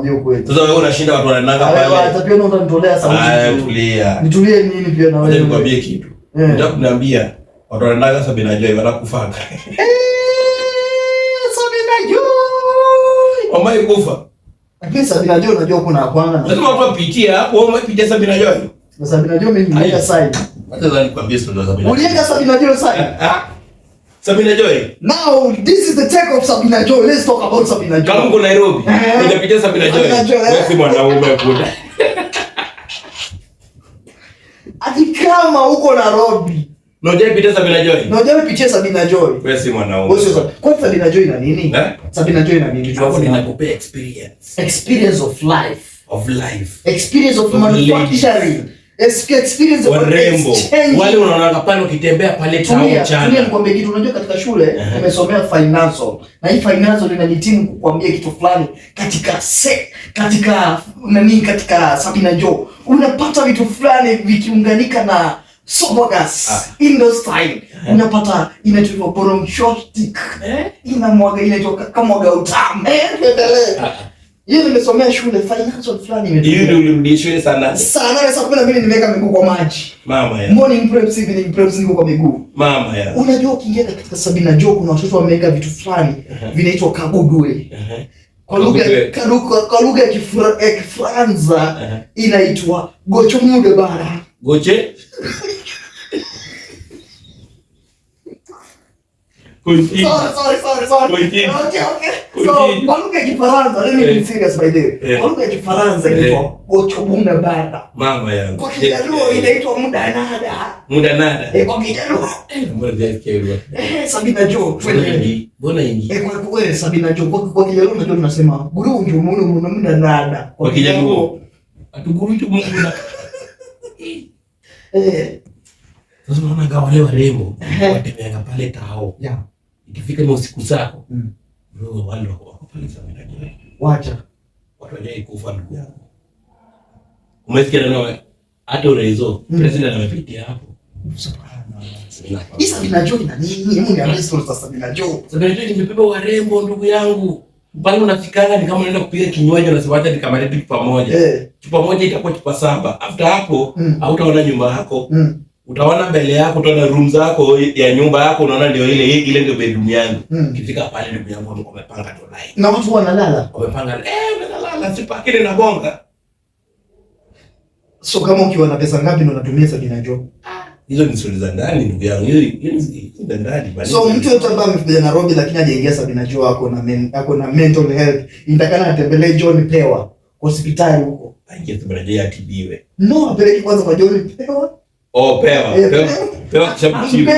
nakwambia ukweli. Sasa wewe unashinda watu wanananga pale. Hata pia unanitolea sauti. Tulia. Nitulie nini pia na wewe? Nikwambie kitu. Nataka kuniambia watu wanananga Sabina Joy watakufaka. Sabina Joy. Omai kufa. Lakini Sabina Joy unajua kuna kwanga. Lazima watu wapitie hapo, wewe umepitia Sabina Joy. Sabina Joy mimi niliweka side. Hata nikwambie story za Sabina. Uliweka Sabina Joy side? Sabina Joy. Now this is the take of Sabina Joy. Let's talk about Sabina Joy. Kama uko Nairobi, unapitia Sabina Joy. Wewe si mwanaume kuda. Ati kama uko Nairobi, unajua pitia Sabina Joy. Unajua pitia Sabina Joy. Wewe si mwanaume. Kwa Sabina Joy na nini? Sabina Joy na nini? Hapo ninakupea experience. Experience of life. Of life. Experience of manufacturing. Experience of warembo. Wale unaona pale ukitembea pale town chana. Tulia nikwambie kitu, unajua katika shule nimesomea financial. Na hii financial inanitimu kukuambia kitu fulani katika katika Sabina Joy. Unapata vitu fulani vikiunganika na Sobogas industry. Unapata inaitwa boronchotic. Inamwaga inaitwa kama mwaga utamu. Endelee. Yeye nimesomea shule financial fulani hiyo ndio ulirudi shule sana. Sana saa 12 nimeweka miguu kwa maji. Mama ya. Morning preps, evening preps niko kwa miguu. Mama ya. Unajua ukiingia katika Sabina Joy kuna watoto wameweka vitu fulani vinaitwa kabudwe. Kwa lugha ya Kifaransa inaitwa gocho mude bara. Goche? Sorry. Okay. So, kwa lugha ya Kifaransa, let me be serious by the way. Kwa lugha ya Kifaransa inaitwa gocho mude bara. Mama yangu. Kwa Kijaluo inaitwa muda nada. Muda nada. Kwa Kijaluo. Mbona yake Sabina Joy. Mbona ingi? Kwa kweli Sabina Joy kwa Kijaluo unajua tunasema guru ndio muda nada. Kwa Kijaluo. Atuguru tu Mungu na. Sasa unaona wale warembo watembea pale tao. Ikifika ni usiku zako. Bro, wale wako pale Sabina Joy. Wacha. Watu kufa ndugu yangu. Umesikia nani hata urezo president amepitia hapo. Isa Sabina Joy na nini? Mungu niambie story za Sabina Joy. Sabina Joy nimebeba warembo ndugu yangu. Pale unafikanga ni kama unaenda kupiga kinywaji unasema hata nikamaliza chupa moja. Chupa moja itakuwa chupa 7. After hapo hautaona nyumba yako. Utaona mbele yako, utaona room zako ya nyumba yako, unaona ndio ile ndio bedroom yangu. Ukifika pale ndugu yangu wamepanga tu line. Na watu wanalala. Wamepanga unalala sipa kile na bonga. So kama ukiwa na pesa ngapi ndo unatumia Sabina Joy? Hizo ni stori za ndani ndugu yangu. Hiyo ni ndani bali. So mtu yote ambaye amekuja Nairobi lakini hajaingia Sabina Joy ako na mental health. Intakana atembelee John Pewa hospitali huko. Aingie Sabina Joy atibiwe. No, apeleke kwanza kwa John Pewa. Pewa kisha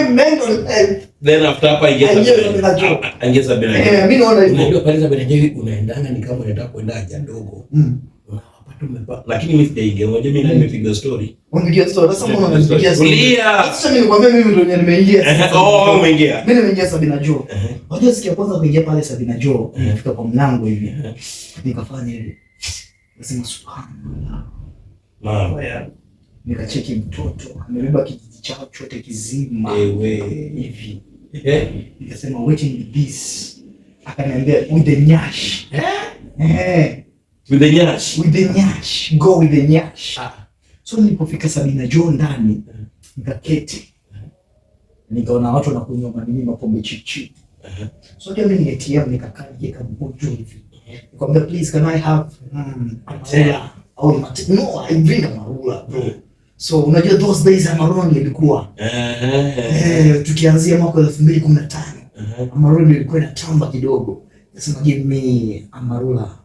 mental health. Then after hapa aingie Sabina Joy. Aingie Sabina Joy. Mimi naona hivyo. Unajua pale Sabina Joy unaendanga ni kama unataka kwenda haja ndogo. Lakini mimi sijaingia. Unajua mimi nimepiga story. Umepiga story. Sasa mbona unanipigia story? Sasa mimi nikwambia mimi ndio nimeingia. Umeingia. Mimi nimeingia Sabina Joy. Unajua siku ya kwanza kuingia pale Sabina Joy, nilifika kwa mlango hivi. Nikafanya hivi. Nasema subhanallah. Mama ya. Nikacheki mtoto amebeba kijiji chao chote kizima. Hivi. Nikasema waiting with this. Akaniambia with the nyash. With the nyash. With the nyash. Go with the nyash. So nilipofika Sabina Joy ndani, nikaketi. Nikaona watu wanakunywa mapombe chichi. So ndio mimi ATM nikakaa nikambojo hivi. Nikamwambia please can I have Marula? No, I drink Marula bro. So unajua those days Amarula ilikuwa. Tukianzia mwaka 2015. Amarula ilikuwa inatamba kidogo. Nasema give me Amarula.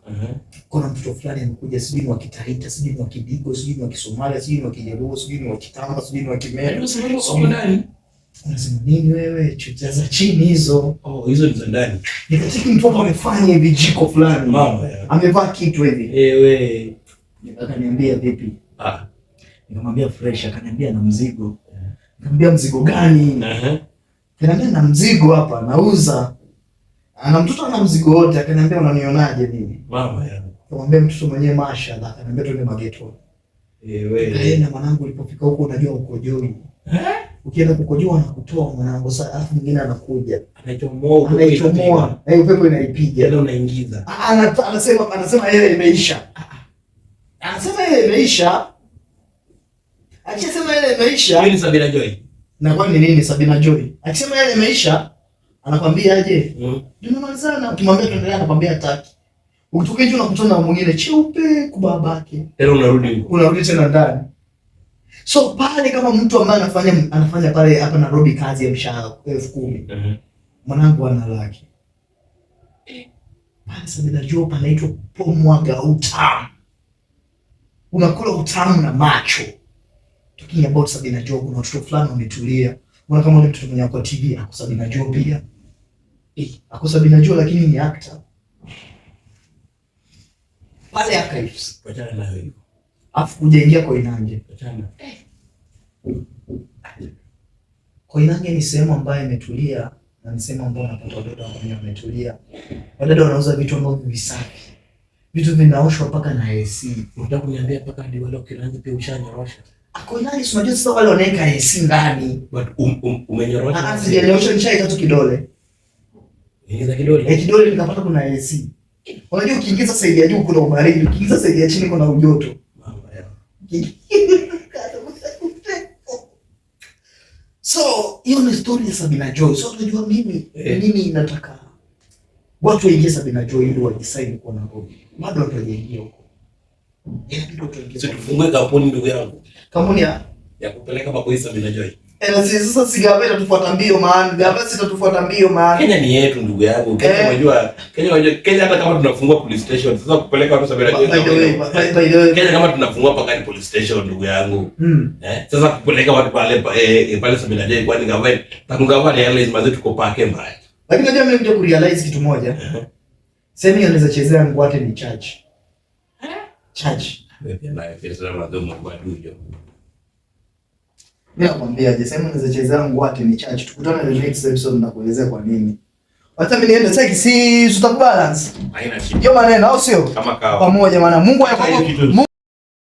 Kuna mtoto fulani amekuja, sijui ni wa Kitaita, sijui ni wa Kidigo, sijui ni wa Kisomalia, sijui ni wa Kijaluo, sijui ni wa Kitamba, sijui ni wa Kimeru. Sio ndani. Unasema nini wewe? Chuta za chini hizo. Hizo ni za ndani. Nikatiki mtoto amefanya hivi jiko fulani. Mama ya. Amevaa kitu hivi. Akaniambia vipi? Nikamwambia fresh, akaniambia na mzigo. Nikamwambia mzigo gani? Akaniambia na mzigo hapa nauza. Ana mtoto ana mzigo wote, akaniambia unanionaje mimi? Mama ya. Nikamwambia mtoto mwenyewe mashallah, akaniambia twende Mageto. Na mwanangu ulipofika huko unajua uko Joy. Ukienda kukojoa na kutoa mwanangu, sasa alafu mwingine anakuja. Anaichomoa, upepo inaipiga. Ndio unaingiza. Anasema ile imeisha. Anasema ile imeisha. Akisema ile imeisha. Hiyo ni Sabina Joy. Na kwa nini Sabina Joy? Akisema ile imeisha, anakwambia aje? Tunamalizana. Ukimwambia tuendelee anakwambia hataki. Ukitoka nje unakutana na mwingine cheupe kubabake. Tena unarudi tena ndani. So pale kama mtu ambaye anafanya pale hapa Nairobi kazi ya mshahara 10,000. Mwanangu ana laki. Pale Sabina Joy panaitwa pomwaga utamu. Unakula utamu na macho. Talking about Sabina Joy, kuna watoto fulani wametulia. Unaona kama mtu mwenye kwa TV ako Sabina Joy pia. Ako Sabina Joy lakini ni actor. Pale archives. Wachana na hiyo. Afu kujaingia Koinange. Wachana. Koinange ni sehemu ambayo imetulia na ni sehemu ambayo unapata wadada ambao wametulia. Wadada wanauza vitu ambavyo visafi. Vitu vinaoshwa mpaka na AC. Unataka kuniambia mpaka hadi wale Koinange pia ushanyorosha? Koinange si unajua sasa wale wanaweka AC ndani. But umenyorosha. Sijanyorosha nishaika tu kidole. Ingiza kidole. Kidole nikapata kuna AC. Unajua ukiingiza side ya juu kuna ubaridi, ukiingiza side ya chini kuna ujoto. Mambo yao. So, hiyo ni story ya Sabina Joy. So, unajua mimi nataka watu waingie Sabina Joy ili wajisaini kwa Nairobi. Bado watu waingie huko. Sisi tufungue kampuni ndugu yangu. Kampuni ya kupeleka kwa Sabina Joy. Sasa sigaveta tufuata mbio maana, gaveta tufuata mbio maana. Kenya ni yetu ndugu yangu. Kenya unajua, Kenya hata kama tunafungua police station, sasa kupeleka watu Sabina Joy. By the way. Kenya kama tunafungua paka police station ndugu yangu. Sasa kupeleka watu pale Sabina Joy kwani gaveta, takungava realize mazetu tuko pake mbaya. Lakini unajua mimi ndio kurealize kitu moja. Sasa mimi naweza chezea ngwate ni church. Church. Wewe pia naye pia sasa mnadomo kwa dujo. Mimi nakwambia je, sema naweza chezea ngwate ni church. Tukutane the next episode na kuelezea kwa nini. Hata mimi niende sasa si tutabalance. Haina shida. Hiyo maneno au sio? Kama kawa. Pamoja maana Mungu